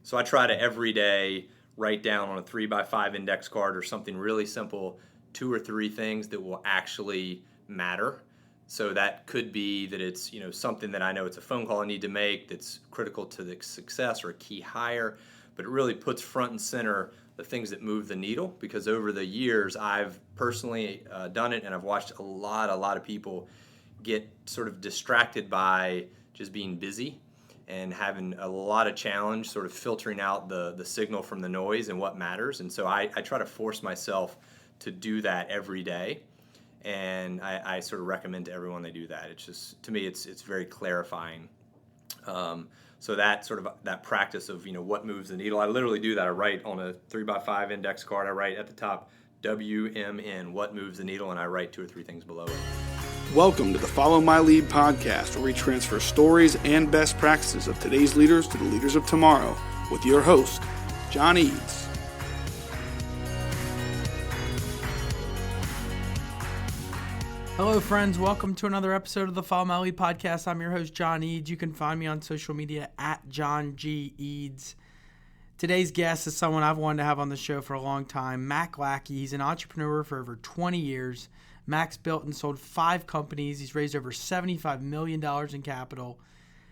So I try to every day write down on a 3x5 index card or something really simple, 2 or 3 things that will actually matter. So that could be that it's, something that I know it's a phone call I need to make that's critical to the success or a key hire, but it really puts front and center the things that move the needle, because over the years I've personally done it, and I've watched a lot of people get sort of distracted by just being busy and having a lot of challenge sort of filtering out the signal from the noise and what matters. And so I try to force myself to do that every day. And I sort of recommend to everyone they do that. It's just, to me, it's very clarifying. So that practice of, what moves the needle, I literally do that. I write on a 3x5 index card, I write at the top, WMN, what moves the needle, and I write 2 or 3 things below it. Welcome to the Follow My Lead podcast, where we transfer stories and best practices of today's leaders to the leaders of tomorrow, with your host, John Eads. Hello, friends. Welcome to another episode of the Follow My Lead podcast. I'm your host, John Eads. You can find me on social media at John G. Eads. Today's guest is someone I've wanted to have on the show for a long time, Mac Lackey. He's an entrepreneur for over 20 years. Mac's built and sold 5 companies. He's raised over $75 million in capital.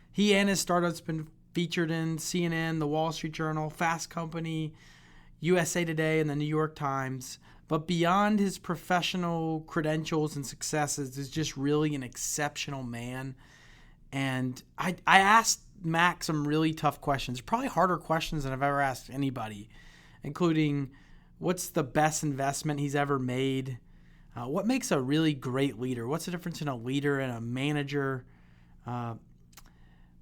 He and his startups have been featured in CNN, The Wall Street Journal, Fast Company, USAToday, and the New York Times. But beyond his professional credentials and successes, is just really an exceptional man. And I asked Mac some really tough questions, probably harder questions than I've ever asked anybody, including what's the best investment he's ever made? What makes a really great leader? What's the difference in a leader and a manager?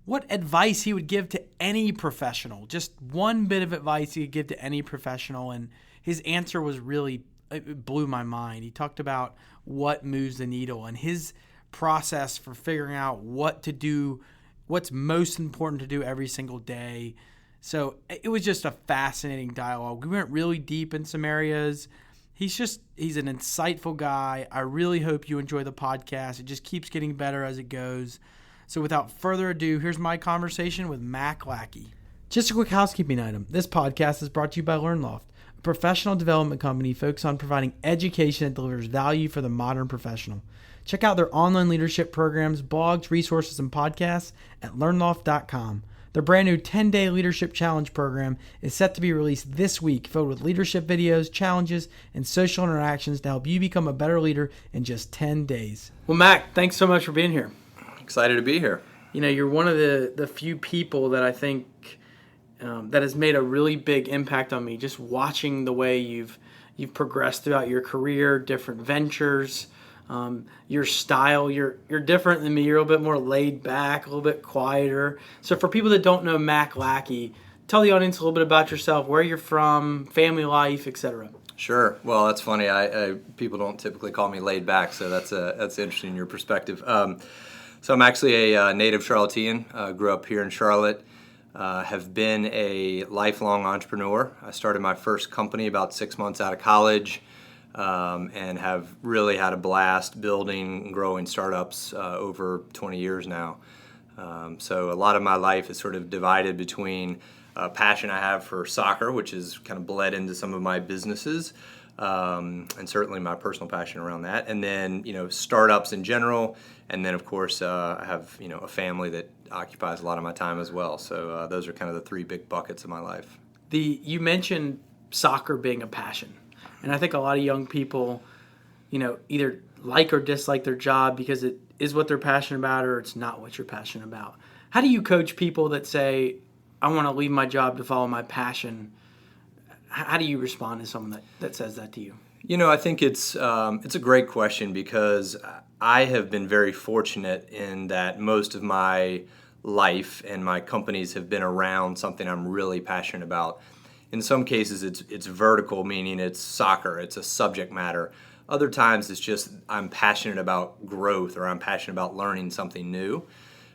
What advice he would give to any professional, just one bit of advice he could give to any professional. And his answer was really, it blew my mind. He talked about what moves the needle and his process for figuring out what to do, what's most important to do every single day. So it was just a fascinating dialogue. We went really deep in some areas. He's an insightful guy. I really hope you enjoy the podcast. It just keeps getting better as it goes. So without further ado, here's my conversation with Mac Lackey. Just a quick housekeeping item. This podcast is brought to you by LearnLoft, a professional development company focused on providing education that delivers value for the modern professional. Check out their online leadership programs, blogs, resources, and podcasts at learnloft.com. Their brand new 10-day leadership challenge program is set to be released this week, filled with leadership videos, challenges, and social interactions to help you become a better leader in just 10 days. Well, Mac, thanks so much for being here. Excited to be here. You're one of the few people that I think that has made a really big impact on me, just watching the way you've progressed throughout your career, different ventures. Your style, you're different than me. You're a little bit more laid back, a little bit quieter. So for people that don't know Mac Lackey, tell the audience a little bit about yourself, where you're from, family life, etc. Sure. Well, that's funny. People don't typically call me laid back, so that's interesting in your perspective. So I'm actually a native Charlottean. Grew up here in Charlotte. Have been a lifelong entrepreneur. I started my first company about 6 months out of college. And have really had a blast building and growing startups over 20 years now. So a lot of my life is sort of divided between a passion I have for soccer, which has kind of bled into some of my businesses, and certainly my personal passion around that, and then startups in general, and then of course I have a family that occupies a lot of my time as well. So those are kind of the 3 big buckets of my life. You mentioned soccer being a passion. And I think a lot of young people, either like or dislike their job because it is what they're passionate about or it's not what you're passionate about. How do you coach people that say, I want to leave my job to follow my passion? How do you respond to someone that says that to you? I think it's a great question, because I have been very fortunate in that most of my life and my companies have been around something I'm really passionate about. In some cases, it's vertical, meaning it's soccer, it's a subject matter. Other times, it's just I'm passionate about growth, or I'm passionate about learning something new.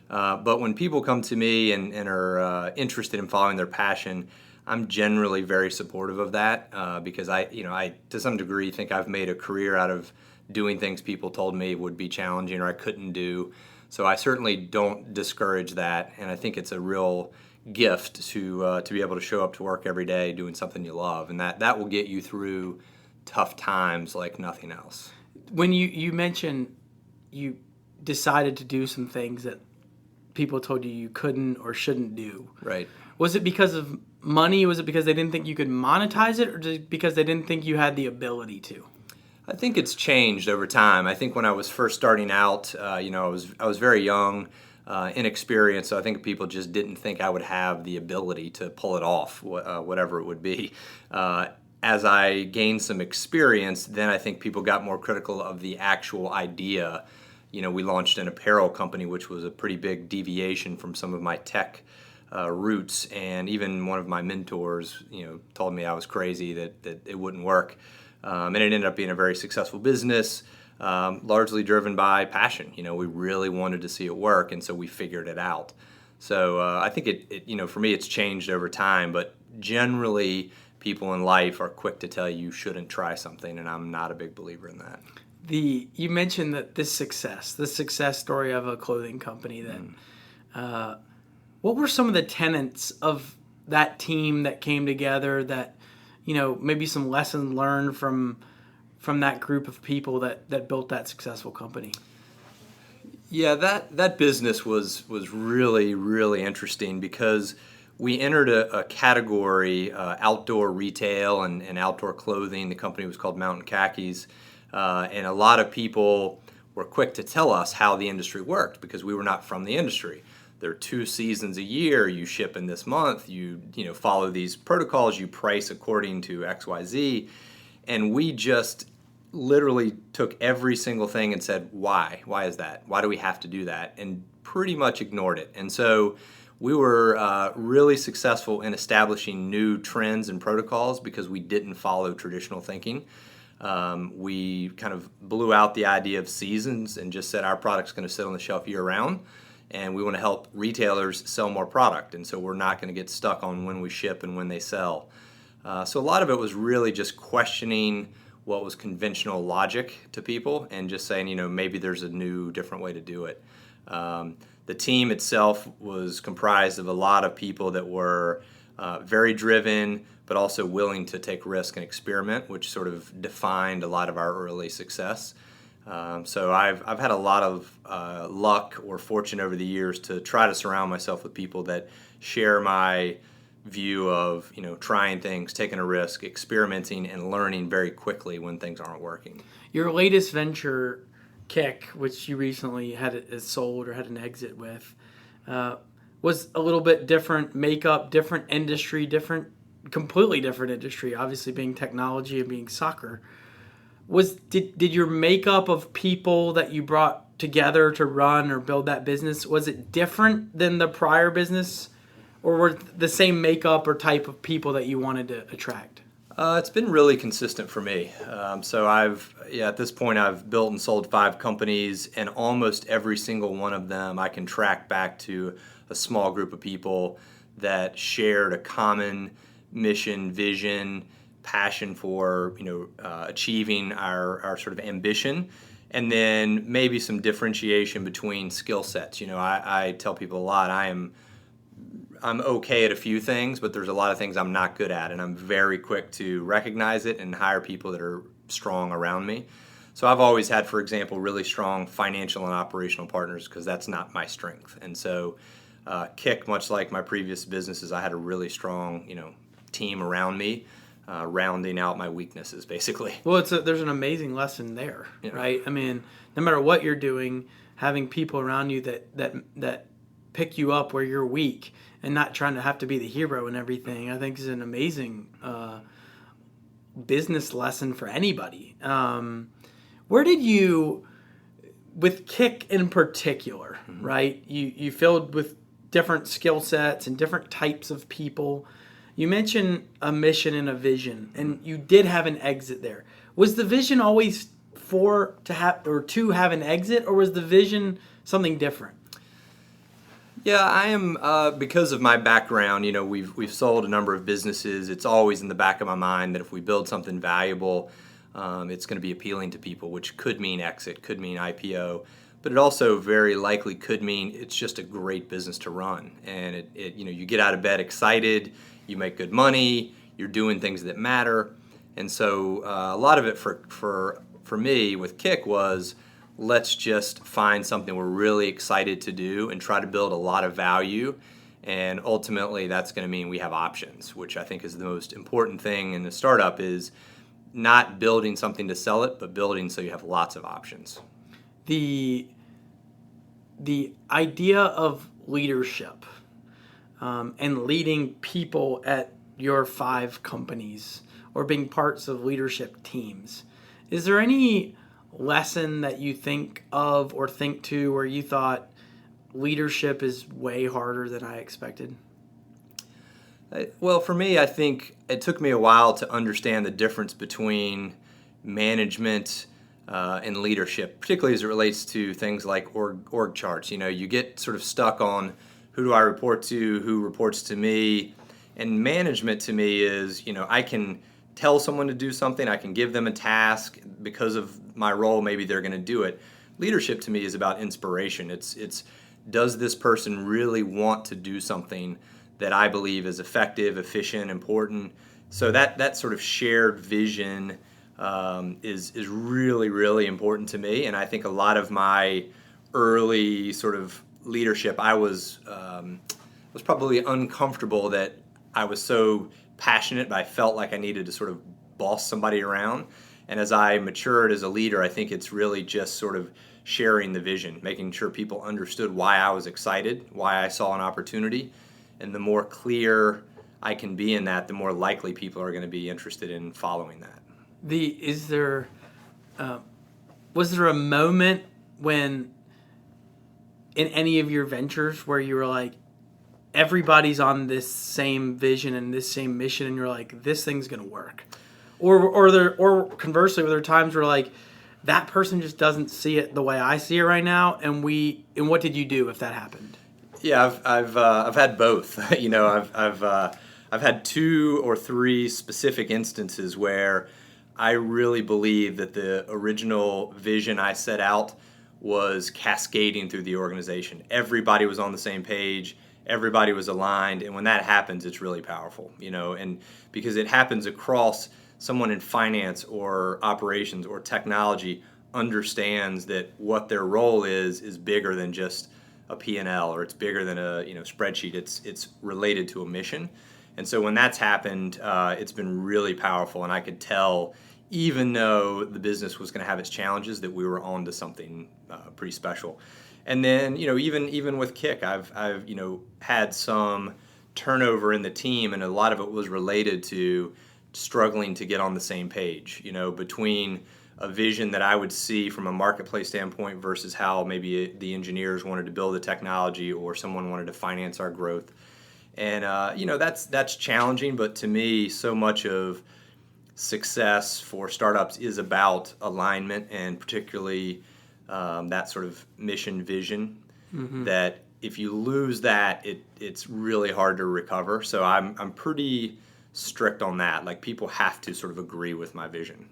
But when people come to me and are interested in following their passion, I'm generally very supportive of that, because I to some degree think I've made a career out of doing things people told me would be challenging or I couldn't do. So I certainly don't discourage that, and I think it's a real gift to be able to show up to work every day doing something you love, and that will get you through tough times like nothing else. When you mentioned you decided to do some things that people told you couldn't or shouldn't do, Right. was it because of money? Was it because they didn't think you could monetize it, or just because they didn't think you had the ability to? I think it's changed over time. I think when I was first starting out, I was very young, inexperienced, so I think people just didn't think I would have the ability to pull it off, whatever it would be. As I gained some experience, then I think people got more critical of the actual idea. We launched an apparel company, which was a pretty big deviation from some of my tech roots, and even one of my mentors, told me I was crazy, that it wouldn't work. And it ended up being a very successful business, largely driven by passion. We really wanted to see it work, and so we figured it out. So I think it for me, it's changed over time, but generally people in life are quick to tell you shouldn't try something, and I'm not a big believer in that. You mentioned that this success story of a clothing company, that what were some of the tenets of that team that came together, that maybe some lessons learned from that group of people that built that successful company? Yeah, that business was really, really interesting because we entered a category, outdoor retail and outdoor clothing. The company was called Mountain Khakis, and a lot of people were quick to tell us how the industry worked because we were not from the industry. There are 2 seasons a year. You ship in this month. You follow these protocols. You price according to XYZ, and we just literally took every single thing and said, why? Why is that? Why do we have to do that? And pretty much ignored it. And so we were really successful in establishing new trends and protocols because we didn't follow traditional thinking. We kind of blew out the idea of seasons and just said our product's going to sit on the shelf year-round, and we want to help retailers sell more product. And so we're not going to get stuck on when we ship and when they sell. So a lot of it was really just questioning what was conventional logic to people and just saying, maybe there's a new, different way to do it. The team itself was comprised of a lot of people that were very driven, but also willing to take risk and experiment, which sort of defined a lot of our early success. So I've had a lot of luck or fortune over the years to try to surround myself with people that share my view of trying things, taking a risk, experimenting, and learning very quickly when things aren't working. Your latest venture, Kick, which you recently had sold or had an exit with, was a little bit different makeup, different industry, completely different industry, obviously being technology and being soccer. Did your makeup of people that you brought together to run or build that business, was it different than the prior business, or were the same makeup or type of people that you wanted to attract? It's been really consistent for me. So at this point, I've built and sold 5 companies, and almost every single one of them I can track back to a small group of people that shared a common mission, vision, passion for achieving our sort of ambition, and then maybe some differentiation between skill sets. I tell people a lot, I'm okay at a few things, but there's a lot of things I'm not good at, and I'm very quick to recognize it and hire people that are strong around me. So I've always had, for example, really strong financial and operational partners because that's not my strength. And so Kick, much like my previous businesses, I had a really strong team around me, rounding out my weaknesses, basically. Well, there's an amazing lesson there, right? I mean, no matter what you're doing, having people around you that pick you up where you're weak and not trying to have to be the hero and everything, I think is an amazing business lesson for anybody. Where did you, with Kick in particular, right? You filled with different skill sets and different types of people. You mentioned a mission and a vision, and you did have an exit there. Was the vision always to have an exit, or was the vision something different? Yeah, I am, because of my background, we've sold a number of businesses. It's always in the back of my mind that if we build something valuable, it's going to be appealing to people, which could mean exit, could mean IPO. but it also very likely could mean it's just a great business to run. And you get out of bed excited, you make good money, you're doing things that matter. And so a lot of it for me with Kick was, let's just find something we're really excited to do and try to build a lot of value. And ultimately, that's going to mean we have options, which I think is the most important thing in the startup, is not building something to sell it, but building so you have lots of options. The idea of leadership and leading people at your 5 companies or being parts of leadership teams, is there any lesson that you think of or think to where you thought leadership is way harder than I expected? Well, for me, I think it took me a while to understand the difference between management and leadership, particularly as it relates to things like org charts. You get sort of stuck on who do I report to, who reports to me. And management to me is, I can tell someone to do something, I can give them a task. Because of my role, maybe they're going to do it. Leadership to me is about inspiration. It's does this person really want to do something that I believe is effective, efficient, important? So that sort of shared vision is really, really important to me. And I think a lot of my early sort of leadership, I was probably uncomfortable that I was so passionate, but I felt like I needed to sort of boss somebody around. And as I matured as a leader, I think it's really just sort of sharing the vision, making sure people understood why I was excited, why I saw an opportunity. And the more clear I can be in that, the more likely people are going to be interested in following that. Was there a moment when in any of your ventures where you were like, everybody's on this same vision and this same mission, and you're like, this thing's going to work? Or conversely, were there times where like, that person just doesn't see it the way I see it right now, and what did you do if that happened? Yeah, I've had both. I've had 2 or 3 specific instances where I really believe that the original vision I set out was cascading through the organization. Everybody was on the same page. Everybody was aligned. And when that happens, it's really powerful, and because it happens across someone in finance or operations or technology understands that what their role is bigger than just a P&L, or it's bigger than a spreadsheet. It's related to a mission. And so when that's happened, it's been really powerful. And I could tell, even though the business was going to have its challenges, that we were on to something pretty special. And then, even with Kick, I've had some turnover in the team, and a lot of it was related to struggling to get on the same page, between a vision that I would see from a marketplace standpoint versus how maybe the engineers wanted to build the technology or someone wanted to finance our growth. And, that's challenging, but to me, so much of success for startups is about alignment, and particularly that sort of mission vision, that if you lose that, it's really hard to recover. So I'm pretty strict on that. Like, people have to sort of agree with my vision.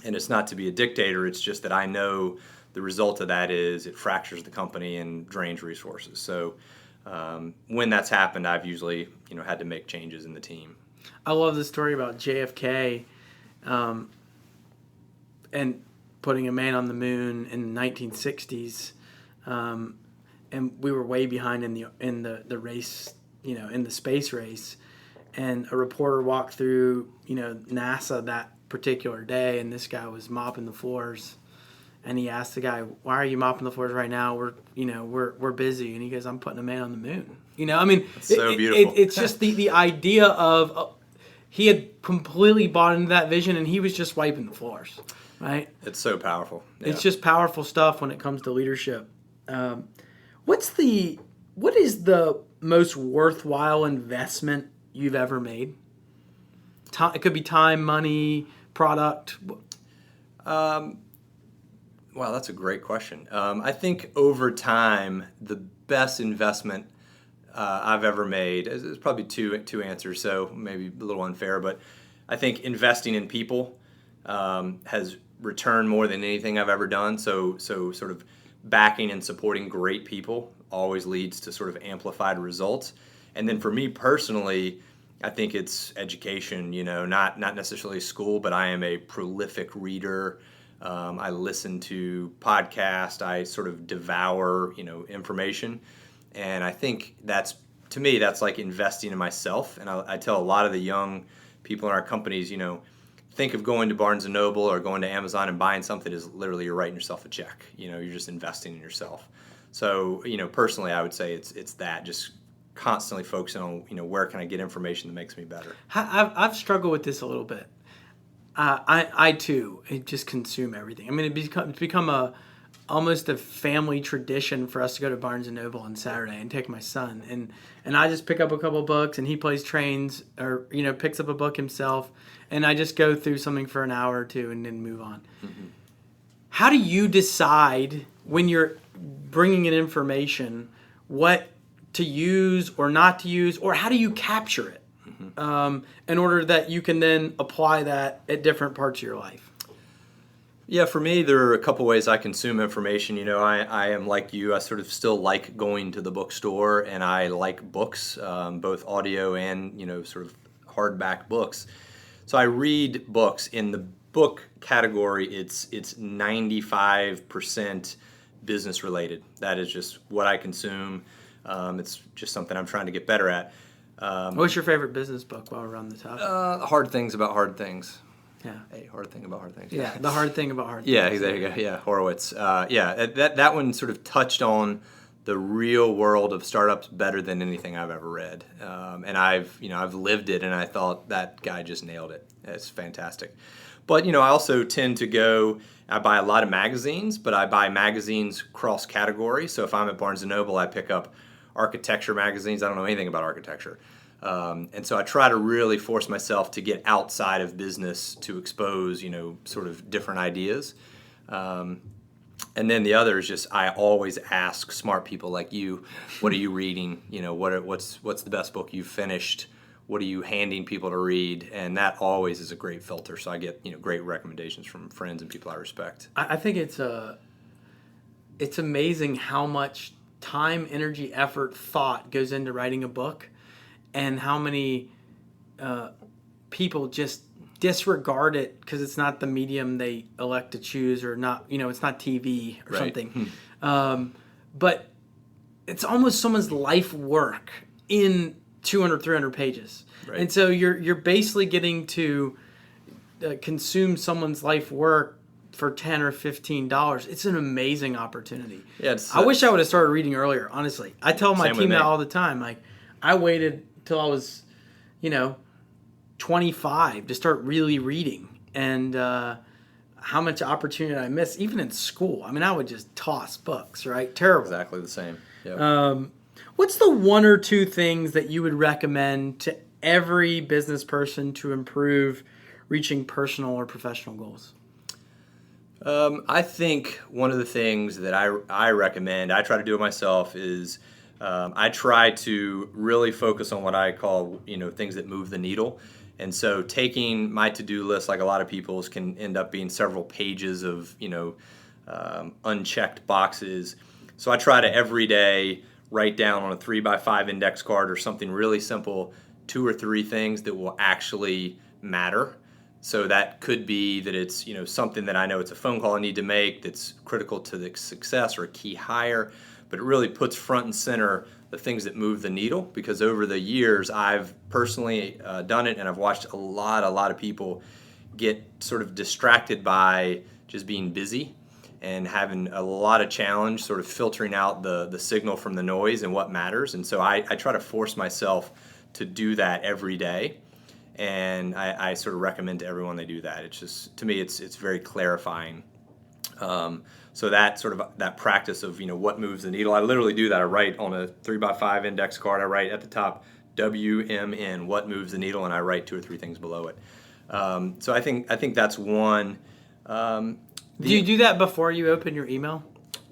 And it's not to be a dictator, it's just that I know the result of that is it fractures the company and drains resources. So when that's happened, I've usually had to make changes in the team. I love the story about JFK and putting a man on the moon in the 1960s, and we were way behind in the race, in the space race. And a reporter walked through, NASA that particular day, and this guy was mopping the floors. And he asked the guy, "Why are you mopping the floors right now? We're busy." And he goes, "I'm putting a man on the moon." It's so beautiful. It's just the idea of he had completely bought into that vision, and he was just wiping the floors, right? It's so powerful. Yeah. It's just powerful stuff when it comes to leadership. What is the most worthwhile investment you've ever made? It could be time, money, product. Wow, that's a great question. I think over time, the best investment I've ever made is probably two answers, so maybe a little unfair, but I think investing in people has return more than anything I've ever done. So sort of backing and supporting great people always leads to sort of amplified results. And then for me personally, I think it's education, not necessarily school, but I am a prolific reader. I listen to podcasts. I sort of devour, information. And I think to me, that's like investing in myself. And I tell a lot of the young people in our companies, think of going to Barnes & Noble or going to Amazon and buying something is literally you're writing yourself a check. You're just investing in yourself. So, personally, I would say it's that, just constantly focusing on, where can I get information that makes me better. I've struggled with this a little bit. I too just consume everything. I mean, it's become almost a family tradition for us to go to Barnes & Noble on Saturday and take my son. And I just pick up a couple books, and he plays trains or, picks up a book himself. And I just go through something for an hour or two and then move on. Mm-hmm. How do you decide when you're bringing in information what to use or not to use, or how do you capture it in order that you can then apply that at different parts of your life? Yeah, for me, there are a couple ways I consume information. I am like you. I sort of still like going to the bookstore, and I like books, both audio and, sort of hardback books. So I read books. In the book category, it's 95% business related. That is just what I consume. It's just something I'm trying to get better at. What's your favorite business book while we're on the topic? Hard Things About Hard Things. Yeah. Hey, Hard Thing About Hard Things. Yeah, The Hard Thing About Hard Things. Yeah, there you go. Yeah, Horowitz. That one sort of touched on the real world of startups better than anything I've ever read. And I've lived it, and I thought that guy just nailed it. It's fantastic. But, I also tend to I buy a lot of magazines, but I buy magazines cross-category. So if I'm at Barnes & Noble, I pick up architecture magazines. I don't know anything about architecture. And so I try to really force myself to get outside of business to expose, sort of different ideas. And then the other is just I always ask smart people like you, what are you reading? What's the best book you've finished? What are you handing people to read? And that always is a great filter. So I get great recommendations from friends and people I respect. I think it's amazing how much time, energy, effort, thought goes into writing a book, and how many people just disregard it because it's not the medium they elect to choose, or not, it's not TV or something. But it's almost someone's life work in 200, 300 pages. Right. And so you're basically getting to consume someone's life work for $10 or $15. It's an amazing opportunity. Yeah, I wish I would have started reading earlier, honestly. I tell my team that all the time. Like, I waited till I was, 25 to start really reading. And how much opportunity I missed, even in school. I mean, I would just toss books, right? Terrible. Exactly the same. Yep. What's the one or two things that you would recommend to every business person to improve reaching personal or professional goals? I think one of the things that I recommend, I try to do it myself, is I try to really focus on what I call, things that move the needle. And so taking my to-do list, like a lot of people's, can end up being several pages of, unchecked boxes. So I try to every day write down on a 3x5 index card or something really simple 2 or 3 things that will actually matter. So that could be that it's, something that I know it's a phone call I need to make that's critical to the success, or a key hire, but it really puts front and center the things that move the needle, because over the years I've personally done it, and I've watched a lot of people get sort of distracted by just being busy and having a lot of challenge sort of filtering out the signal from the noise and what matters. And so I try to force myself to do that every day. And I sort of recommend to everyone they do that. It's just, to me, it's very clarifying. So that practice of, what moves the needle, I literally do that. I write on a 3x5 index card, I write at the top WMN, what moves the needle, and I write 2 or 3 things below it. So I think that's one. Do you do that before you open your email?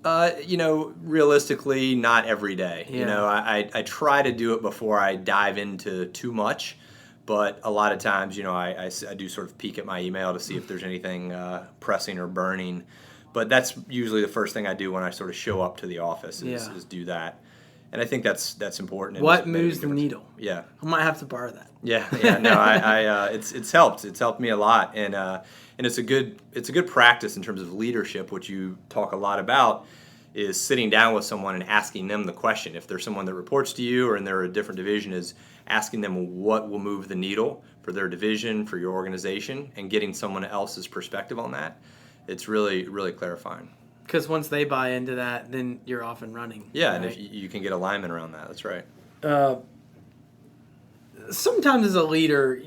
Realistically, not every day. Yeah. I try to do it before I dive into too much. But a lot of times, I do sort of peek at my email to see if there's anything pressing or burning. But that's usually the first thing I do when I sort of show up to the office is do that. And I think that's important. What moves the needle? Yeah, I might have to borrow that. Yeah. No, it's helped. It's helped me a lot, and it's a good practice in terms of leadership. What you talk a lot about is sitting down with someone and asking them the question. If there's someone that reports to you or in their different division, is asking them what will move the needle for their division, for your organization, and getting someone else's perspective on that. It's really, really clarifying. Because once they buy into that, then you're off and running. Yeah, right? And if you can get alignment around that. That's right. Sometimes as a leader,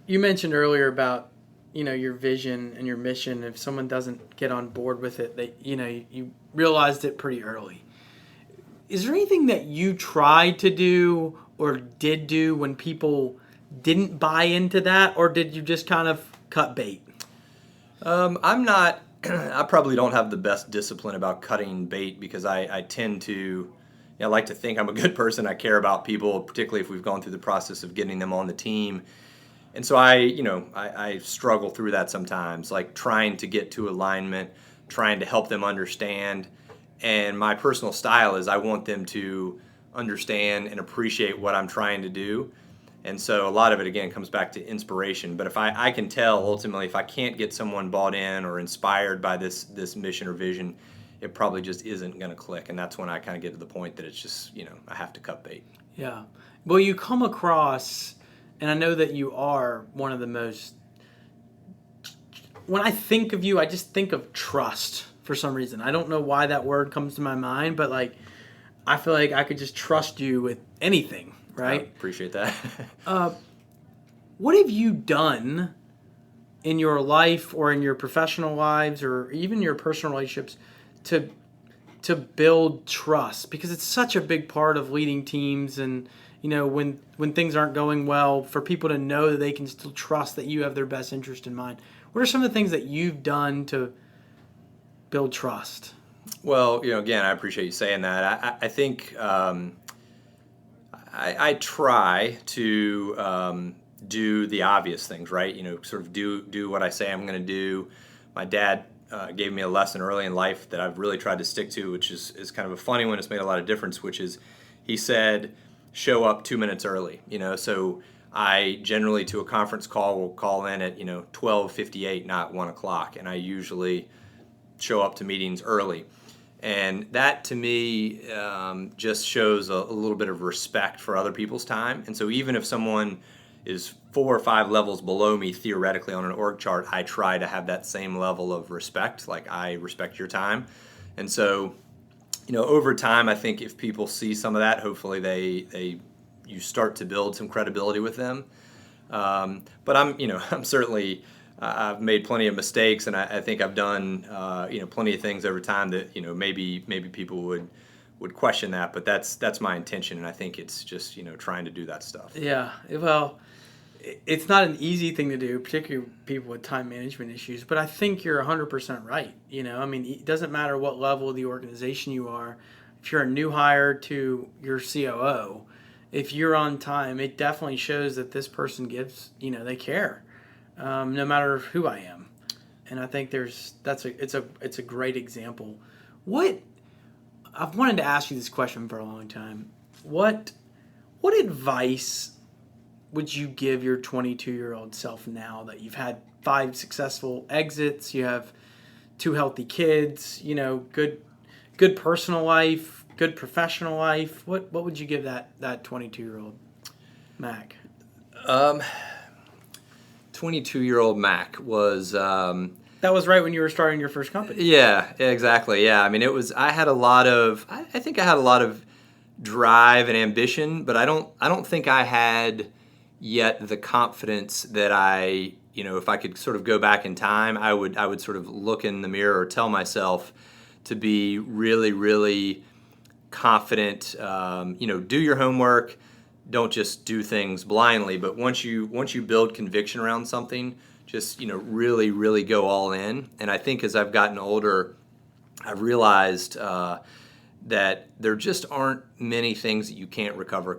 you mentioned earlier about your vision and your mission. If someone doesn't get on board with it, you realized it pretty early. Is there anything that you tried to do or did do when people didn't buy into that, or did you just kind of cut bait? I'm not. I probably don't have the best discipline about cutting bait because I tend to. I like to think I'm a good person. I care about people, particularly if we've gone through the process of getting them on the team. And so I struggle through that sometimes, like trying to get to alignment, trying to help them understand. And my personal style is I want them to understand and appreciate what I'm trying to do. And so a lot of it, again, comes back to inspiration. But if I can tell, ultimately, if I can't get someone bought in or inspired by this mission or vision, it probably just isn't going to click. And that's when I kind of get to the point that it's just, I have to cut bait. Yeah. Well, you come across, and I know that you are one of the most, when I think of you, I just think of trust for some reason. I don't know why that word comes to my mind, but I feel like I could just trust you with anything, right? I appreciate that. What have you done in your life or in your professional lives or even your personal relationships to build trust? Because it's such a big part of leading teams, and when things aren't going well, for people to know that they can still trust that you have their best interest in mind. What are some of the things that you've done to build trust? Well, again, I appreciate you saying that. I think I try to do the obvious things, right? Sort of do what I say I'm going to do. My dad gave me a lesson early in life that I've really tried to stick to, which is kind of a funny one. It's made a lot of difference, which is he said, show up 2 minutes early. So I generally, to a conference call, will call in at 12:58, not 1 o'clock, and I usually show up to meetings early. And that, to me, just shows a little bit of respect for other people's time. And so even if someone is 4 or 5 levels below me theoretically on an org chart, I try to have that same level of respect, like I respect your time. And so, over time, I think if people see some of that, hopefully you start to build some credibility with them. But I'm certainly, I've made plenty of mistakes, and I think I've done, plenty of things over time that, maybe people would question that, but that's my intention, and I think it's just, trying to do that stuff. Yeah, well, it's not an easy thing to do, particularly people with time management issues, but I think you're 100% right. It doesn't matter what level of the organization you are. If you're a new hire to your COO, if you're on time, it definitely shows that this person gives, they care, no matter who I am. And I think it's a great example. I've wanted to ask you this question for a long time. What advice would you give your 22-year-old self now that you've had 5 successful exits, you have 2 healthy kids, good personal life, good professional life? What would you give that 22-year-old Mac? 22-year-old Mac was... That was right when you were starting your first company. Yeah, exactly. Yeah, I had a lot of... I think I had a lot of drive and ambition, but I don't think I had yet the confidence that if I could sort of go back in time, I would sort of look in the mirror or tell myself to be really, really confident. Do your homework. Don't just do things blindly. But once you build conviction around something, just really, really go all in. And I think as I've gotten older, I've realized that there just aren't many things that you can't recover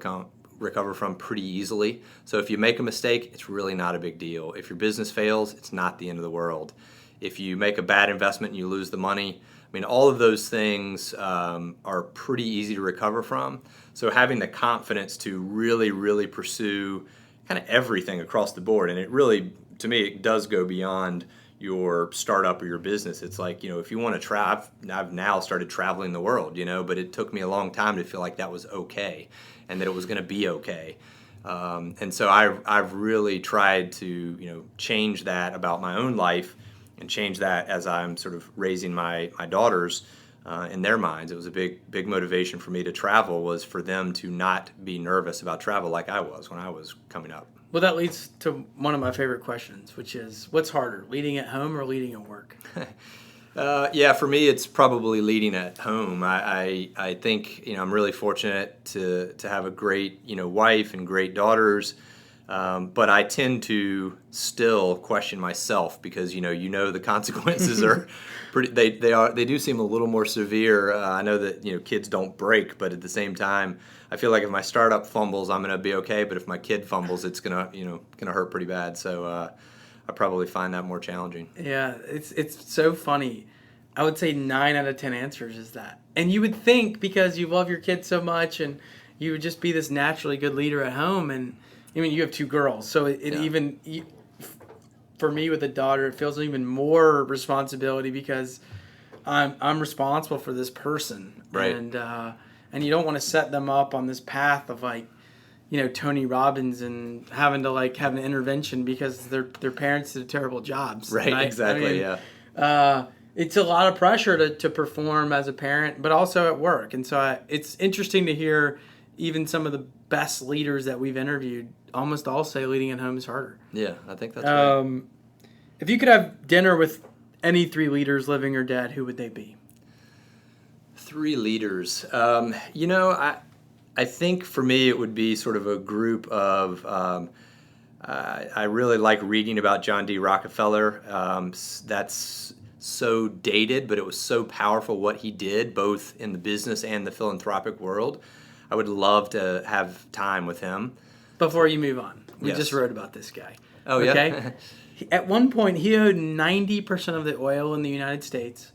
recover from pretty easily. So if you make a mistake, it's really not a big deal. If your business fails, it's not the end of the world. If you make a bad investment and you lose the money, I mean, all of those things are pretty easy to recover from. So having the confidence to really, really pursue kind of everything across the board, and it really, to me, it does go beyond your startup or your business. It's like, if you want to travel, I've now started traveling the world, but it took me a long time to feel like that was okay and that it was going to be okay. And so I've really tried to, change that about my own life and change that as I'm sort of raising my daughters in their minds. It was a big motivation for me to travel, was for them to not be nervous about travel like I was when I was coming up. Well, that leads to one of my favorite questions, which is, what's harder, leading at home or leading at work? Yeah, for me, it's probably leading at home. I think I'm really fortunate to have a great wife and great daughters, but I tend to still question myself because the consequences are pretty. They do seem a little more severe. I know that kids don't break, but at the same time, I feel like if my startup fumbles, I'm going to be okay. But if my kid fumbles, it's gonna hurt pretty bad. So I probably find that more challenging. Yeah, it's so funny. I would say 9 out of 10 answers is that. And you would think, because you love your kids so much and you would just be this naturally good leader at home. And I mean, you have 2 girls, so for me with a daughter, it feels even more responsibility because I'm responsible for this person, right? And you don't want to set them up on this path of Tony Robbins and having to have an intervention because their parents did terrible jobs. Right, exactly, yeah. It's a lot of pressure to perform as a parent, but also at work. And so it's interesting to hear even some of the best leaders that we've interviewed almost all say leading at home is harder. Yeah, I think that's right. If you could have dinner with any 3 leaders, living or dead, who would they be? 3 leaders. I think for me it would be sort of a group of, I really like reading about John D. Rockefeller. That's so dated, but it was so powerful what he did, both in the business and the philanthropic world. I would love to have time with him. Before you move on, we Yes. just wrote about this guy. Oh, yeah? Okay? At one point, he owed 90% of the oil in the United States.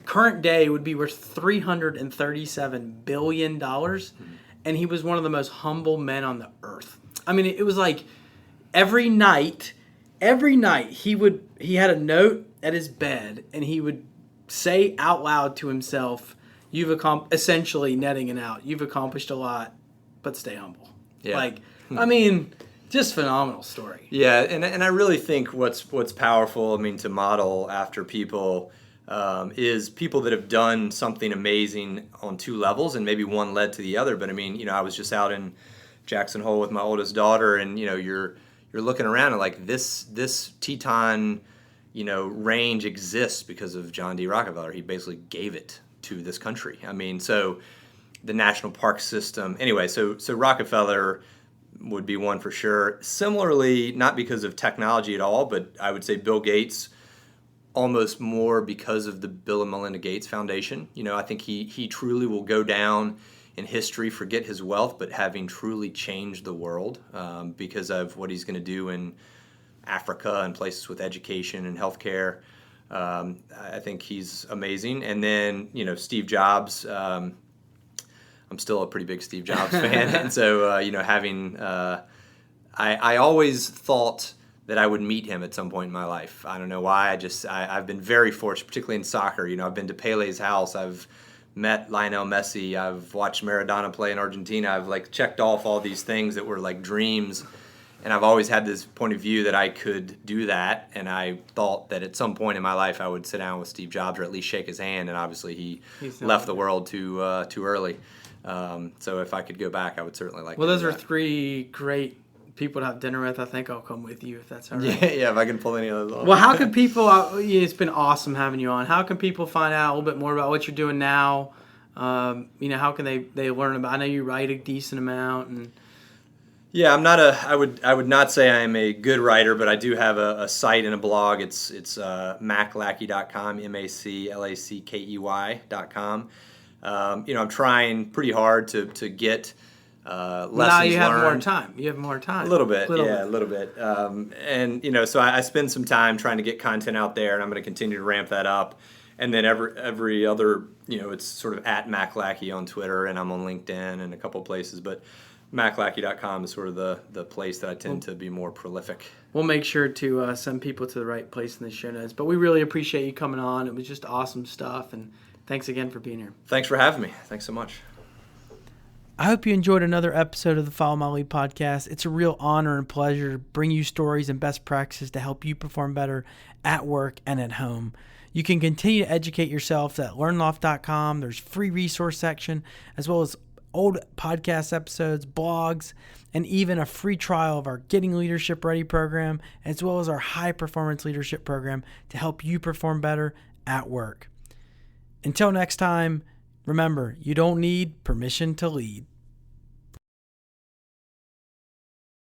Current day would be worth $337 billion, and he was one of the most humble men on the earth. I mean, it was like every night he had a note at his bed, and he would say out loud to himself, essentially netting it out, you've accomplished a lot, but stay humble. Yeah. Just phenomenal story. Yeah, and I really think what's powerful, to model after people is people that have done something amazing on 2 levels, and maybe one led to the other. But I was just out in Jackson Hole with my oldest daughter, and you're looking around and like this Teton range exists because of John D. Rockefeller. He basically gave it to this country. So the national park system. Anyway, so Rockefeller would be one for sure. Similarly, not because of technology at all, but I would say Bill Gates, almost more because of the Bill and Melinda Gates Foundation. I think he truly will go down in history, forget his wealth, but having truly changed the world because of what he's going to do in Africa and places with education and healthcare. I think he's amazing. And then, Steve Jobs, I'm still a pretty big Steve Jobs fan. And so, I always thought that I would meet him at some point in my life. I don't know why. I've been very fortunate, particularly in soccer. I've been to Pele's house. I've met Lionel Messi. I've watched Maradona play in Argentina. I've checked off all these things that were dreams. And I've always had this point of view that I could do that. And I thought that at some point in my life I would sit down with Steve Jobs or at least shake his hand. And obviously he left the world too early. So if I could go back, I would certainly like to do that. Well, those are 3 great people to have dinner with. I think I'll come with you if that's all right. Yeah, if I can pull any of those off. Well, how can people, it's been awesome having you on. How can people find out a little bit more about what you're doing now? How can they learn about, I know you write a decent amount. And yeah, I would not say I am a good writer, but I do have a site and a blog. It's maclackey.com, MacLackey.com. I'm trying pretty hard to get lessons now you have more learned. time. You have more time. A little bit. And, so I spend some time trying to get content out there, and I'm going to continue to ramp that up. And then every other, it's sort of at Mac Lackey on Twitter, and I'm on LinkedIn and a couple places. But MacLackey.com is sort of the place that I tend to be more prolific. We'll make sure to send people to the right place in the show notes. But we really appreciate you coming on. It was just awesome stuff, and thanks again for being here. Thanks for having me. Thanks so much. I hope you enjoyed another episode of the Follow My Lead podcast. It's a real honor and pleasure to bring you stories and best practices to help you perform better at work and at home. You can continue to educate yourself at learnloft.com. There's free resource section, as well as old podcast episodes, blogs, and even a free trial of our Getting Leadership Ready program, as well as our High Performance Leadership program to help you perform better at work. Until next time, remember, you don't need permission to lead.